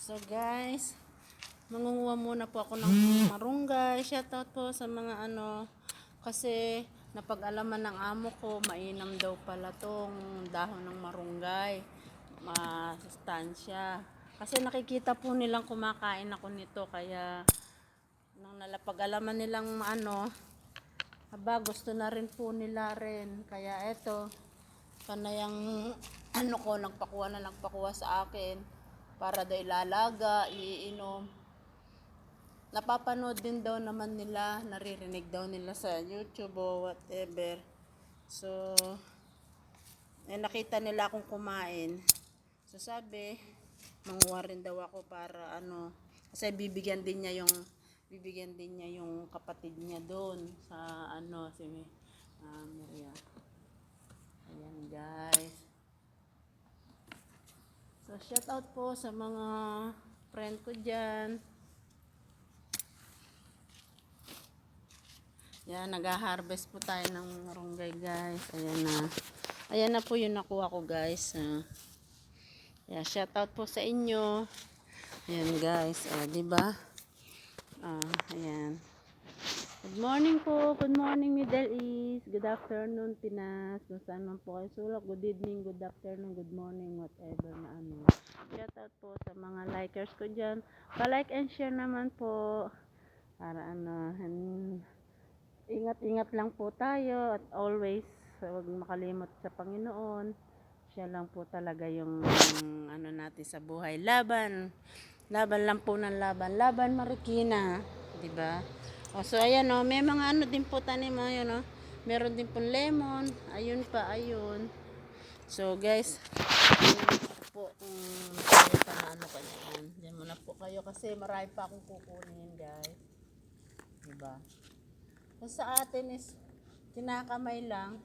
So guys, mangunguha muna po ako ng marunggay. Shoutout po sa mga kasi napag-alaman ng amo ko, mainam daw pala tong dahon ng marunggay. Masustansya. Kasi nakikita po nilang kumakain ako nito, kaya nang nalapag-alaman nilang gusto na rin po nila rin. Kaya eto, kanayang ko, nagpakuha sa akin para daw ilalaga, iinom. Napapanood din daw naman nila, naririnig daw nila sa YouTube o whatever. So, nakita nila akong kumain. So sabi, manguha rin daw ako para kasi bibigyan din niya yung kapatid niya doon sa si Maria. Ayan guys. So shout out po sa mga friend ko dyan. Yan, nag-harvest po tayo ng marunggay guys. Ayan na po yung nakuha ko guys. Yeah, shout out po sa inyo. Ayan guys, diba? Ayan. Good morning po. Good morning Middle East. Good afternoon Pinas. Kung saan man po kayo sulok. Good evening, good afternoon, good morning, whatever na Shout out po sa mga likers ko dyan. Pa-like and share naman po. Para ingat-ingat lang po tayo at always huwag makalimot sa Panginoon. Siya lang po talaga yung natin sa buhay. Laban lang po ng laban. Laban Marikina, 'di ba? So ayan may mga din po tanim ayun Meron din po lemon. Ayun. So guys, po sa kanyan. Diyan muna po kayo kasi marami pa akong kukunin, guys. 'Di ba? Kasi sa atin is kinakamay lang.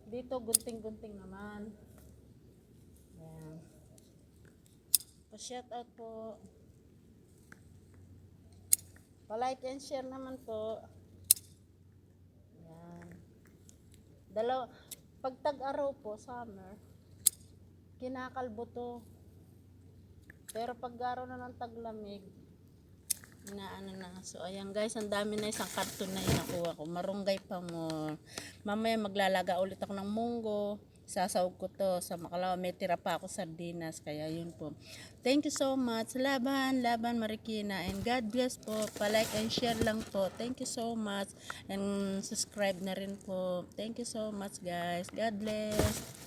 Dito gunting-gunting naman. Ayan. Pa-shout out po. Pa-like and share naman po. Ayan. Pag tag-araw po, summer, kinakalbo to. Pero pag araw na ng taglamig, na. So ayan guys, ang dami na, isang karton na inakuha ko. Marunggay pa mo. Mamaya maglalaga ulit ako ng munggo. Sasawag ko to sa Makalawa. May tira pa ako sardinas. Kaya yun po. Thank you so much. Laban Marikina. And God bless po. Pa-like and share lang po. Thank you so much. And subscribe na rin po. Thank you so much guys. God bless.